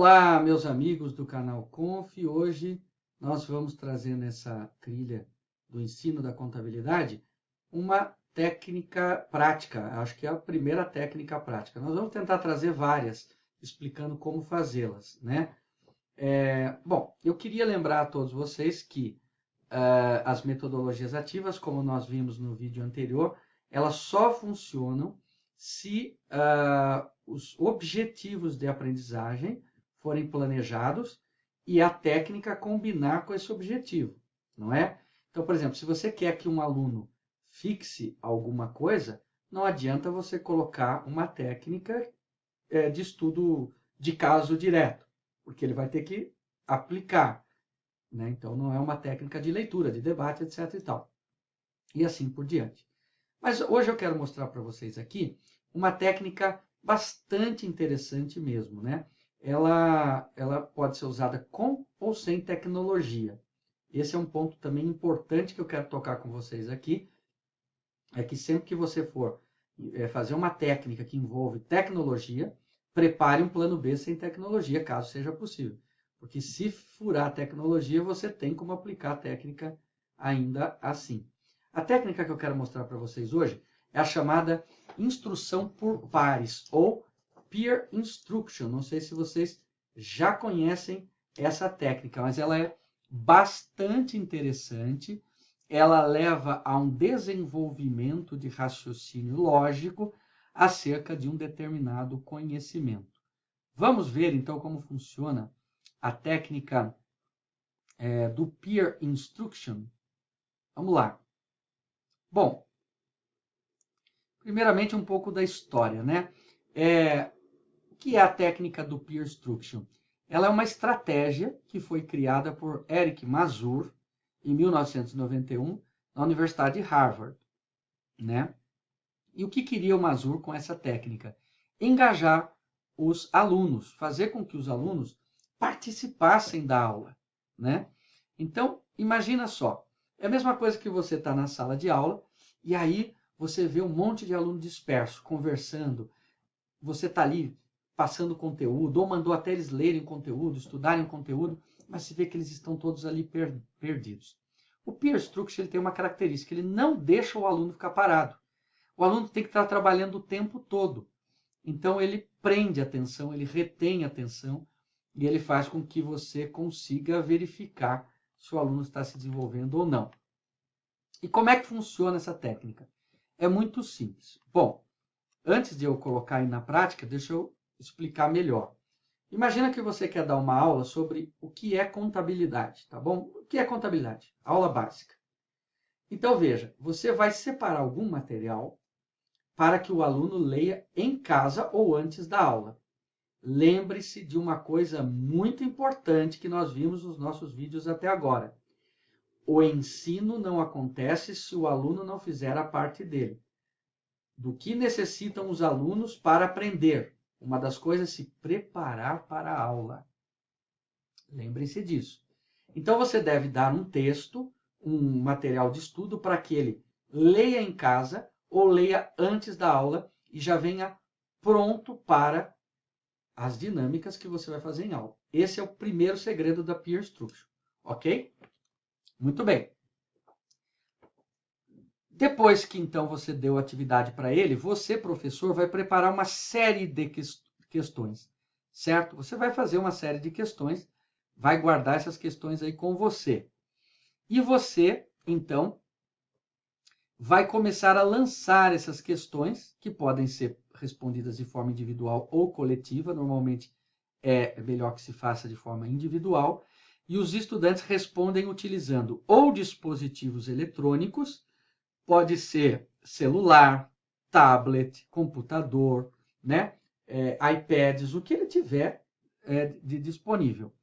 Olá, meus amigos do canal Conf. Hoje nós vamos trazer nessa trilha do ensino da contabilidade uma técnica prática. Acho que é a primeira técnica prática. Nós vamos tentar trazer várias, explicando como fazê-las, né? Bom, eu queria lembrar a todos vocês que as metodologias ativas, como nós vimos no vídeo anterior, elas só funcionam se os objetivos de aprendizagem forem planejados e a técnica combinar com esse objetivo, não é? Então, por exemplo, se você quer que um aluno fixe alguma coisa, não adianta você colocar uma técnica de estudo de caso direto, porque ele vai ter que aplicar, né? Então, não é uma técnica de leitura, de debate, etc. e tal. E assim por diante. Mas hoje eu quero mostrar para vocês aqui uma técnica bastante interessante mesmo, né? Ela pode ser usada com ou sem tecnologia. Esse é um ponto também importante que eu quero tocar com vocês aqui, é que sempre que você for fazer uma técnica que envolve tecnologia, prepare um plano B sem tecnologia, caso seja possível. Porque se furar a tecnologia, você tem como aplicar a técnica ainda assim. A técnica que eu quero mostrar para vocês hoje é a chamada instrução por pares, ou peer instruction. Não sei se vocês já conhecem essa técnica, mas ela é bastante interessante. Ela leva a um desenvolvimento de raciocínio lógico acerca de um determinado conhecimento. Vamos ver, então, como funciona a técnica do peer instruction? Vamos lá. Bom, primeiramente um pouco da história, né? O que é a técnica do peer instruction? Ela é uma estratégia que foi criada por Eric Mazur em 1991 na Universidade de Harvard, né? E o que queria o Mazur com essa técnica? Engajar os alunos, fazer com que os alunos participassem da aula, né? Então, imagina só, é a mesma coisa que você está na sala de aula e aí você vê um monte de aluno disperso, conversando, você está ali passando conteúdo, ou mandou até eles lerem conteúdo, estudarem conteúdo, mas se vê que eles estão todos ali perdidos. O peer instruction ele tem uma característica, ele não deixa o aluno ficar parado. O aluno tem que estar trabalhando o tempo todo. Então, ele prende a atenção, ele retém a atenção e ele faz com que você consiga verificar se o aluno está se desenvolvendo ou não. E como é que funciona essa técnica? É muito simples. Bom, antes de eu colocar aí na prática, deixa eu explicar melhor. Imagina que você quer dar uma aula sobre o que é contabilidade, tá bom? O que é contabilidade? Aula básica. Então, veja, você vai separar algum material para que o aluno leia em casa ou antes da aula. Lembre-se de uma coisa muito importante que nós vimos nos nossos vídeos até agora. O ensino não acontece se o aluno não fizer a parte dele. Do que necessitam os alunos para aprender? Uma das coisas é se preparar para a aula. Lembre-se disso. Então, você deve dar um texto, um material de estudo para que ele leia em casa ou leia antes da aula e já venha pronto para as dinâmicas que você vai fazer em aula. Esse é o primeiro segredo da peer instruction, ok? Muito bem. Depois que então você deu a atividade para ele, você, professor, vai preparar uma série de questões, certo? Você vai fazer uma série de questões, vai guardar essas questões aí com você. E você, então, vai começar a lançar essas questões, que podem ser respondidas de forma individual ou coletiva, normalmente é melhor que se faça de forma individual, e os estudantes respondem utilizando ou dispositivos eletrônicos, pode ser celular, tablet, computador, né? iPads, o que ele tiver de disponível.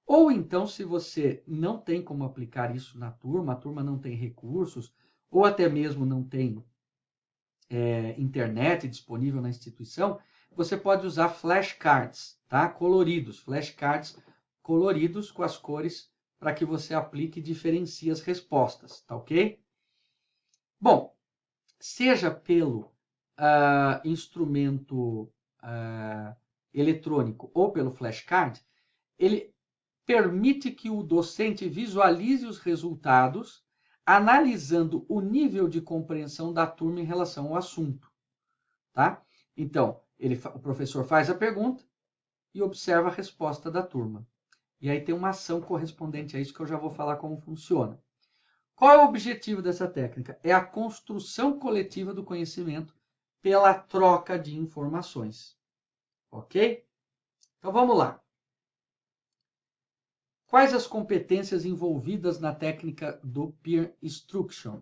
Ou então, se você não tem como aplicar isso na turma, a turma não tem recursos, ou até mesmo não tem internet disponível na instituição, você pode usar flashcards, tá? Coloridos, flashcards coloridos com as cores para que você aplique e diferencie as respostas, tá ok? Bom, seja pelo instrumento eletrônico ou pelo flashcard, ele permite que o docente visualize os resultados, analisando o nível de compreensão da turma em relação ao assunto. Tá? Então, o professor faz a pergunta e observa a resposta da turma. E aí tem uma ação correspondente a isso que eu já vou falar como funciona. Qual é o objetivo dessa técnica? É a construção coletiva do conhecimento pela troca de informações. Ok? Então vamos lá. Quais as competências envolvidas na técnica do Peer Instruction?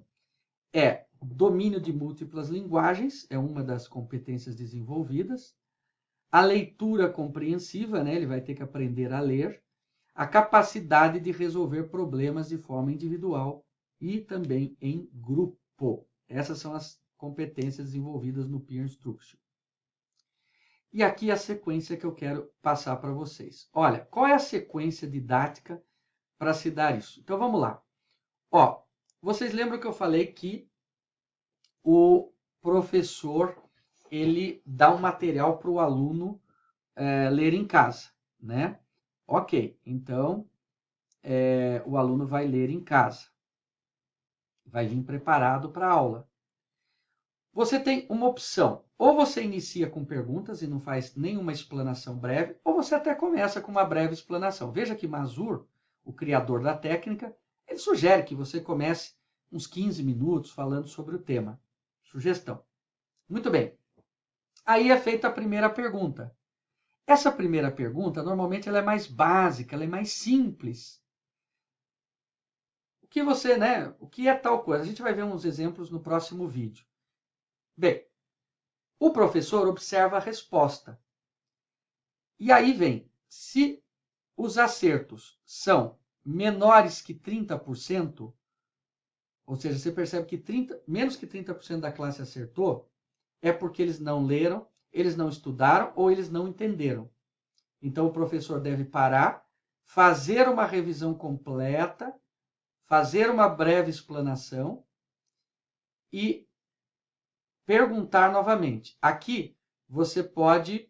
É domínio de múltiplas linguagens, é uma das competências desenvolvidas. A leitura compreensiva, né? Ele vai ter que aprender a ler. A capacidade de resolver problemas de forma individual e também em grupo. Essas são as competências desenvolvidas no Peer Instruction. E aqui a sequência que eu quero passar para vocês. Olha, qual é a sequência didática para se dar isso? Então vamos lá. Ó, vocês lembram que eu falei que o professor ele dá um material para o aluno ler em casa, né? Ok, então o aluno vai ler em casa. Vai vir preparado para a aula. Você tem uma opção. Ou você inicia com perguntas e não faz nenhuma explanação breve, ou você até começa com uma breve explanação. Veja que Mazur, o criador da técnica, ele sugere que você comece uns 15 minutos falando sobre o tema. Sugestão. Muito bem. Aí é feita a primeira pergunta. Essa primeira pergunta, normalmente, ela é mais básica, ela é mais simples. O que você, né? O que é tal coisa? A gente vai ver uns exemplos no próximo vídeo. Bem, o professor observa a resposta. E aí vem, se os acertos são menores que 30%, ou seja, você percebe que menos que 30% da classe acertou, é porque eles não leram, eles não estudaram ou eles não entenderam. Então, o professor deve parar, fazer uma revisão completa, fazer uma breve explanação e perguntar novamente. Aqui, você pode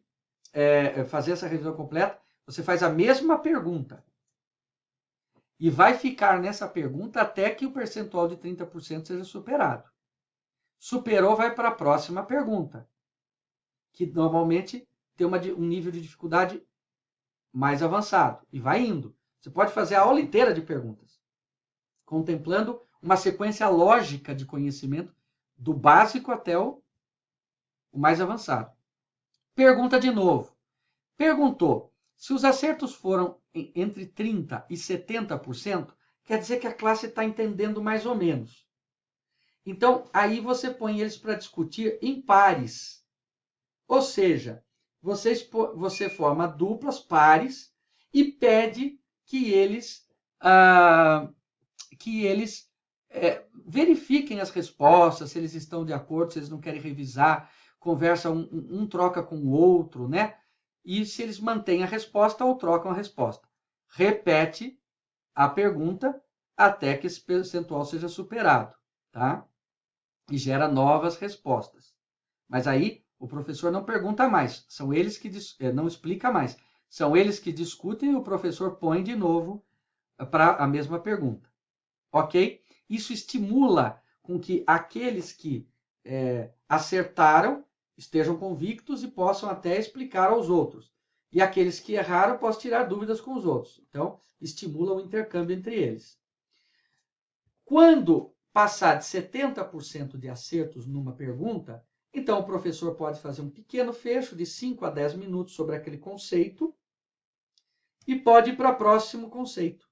fazer essa revisão completa, você faz a mesma pergunta. E vai ficar nessa pergunta até que o percentual de 30% seja superado. Superou, vai para a próxima pergunta, que normalmente tem um nível de dificuldade mais avançado. E vai indo. Você pode fazer a aula inteira de perguntas, contemplando uma sequência lógica de conhecimento do básico até o mais avançado. Pergunta de novo. Perguntou. Se os acertos foram entre 30% e 70%, quer dizer que a classe está entendendo mais ou menos. Então, aí você põe eles para discutir em pares. Ou seja, você forma duplas, pares, e pede que eles verifiquem as respostas, se eles estão de acordo, se eles não querem revisar, conversa, um troca com o outro, né? E se eles mantêm a resposta ou trocam a resposta. Repete a pergunta até que esse percentual seja superado, tá? E gera novas respostas. Mas aí o professor não pergunta mais, são eles que não explica mais. São eles que discutem e o professor põe de novo para a mesma pergunta. Ok? Isso estimula com que aqueles que acertaram estejam convictos e possam até explicar aos outros. E aqueles que erraram possam tirar dúvidas com os outros. Então, estimula o intercâmbio entre eles. Quando passar de 70% de acertos numa pergunta, então o professor pode fazer um pequeno fecho de 5 a 10 minutos sobre aquele conceito e pode ir para o próximo conceito,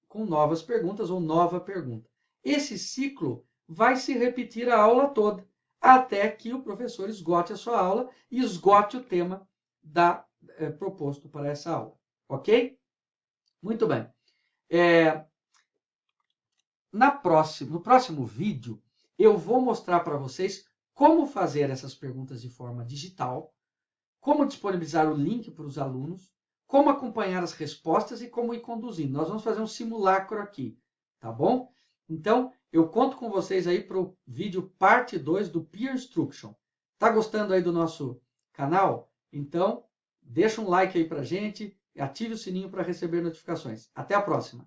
com novas perguntas ou nova pergunta. Esse ciclo vai se repetir a aula toda, até que o professor esgote a sua aula e esgote o tema proposto para essa aula. Ok? Muito bem. No próximo vídeo, eu vou mostrar para vocês como fazer essas perguntas de forma digital, como disponibilizar o link para os alunos, como acompanhar as respostas e como ir conduzindo. Nós vamos fazer um simulacro aqui, tá bom? Então, eu conto com vocês aí para o vídeo parte 2 do Peer Instruction. Tá gostando aí do nosso canal? Então, Deixa um like aí pra gente e ative o sininho para receber notificações. Até a próxima!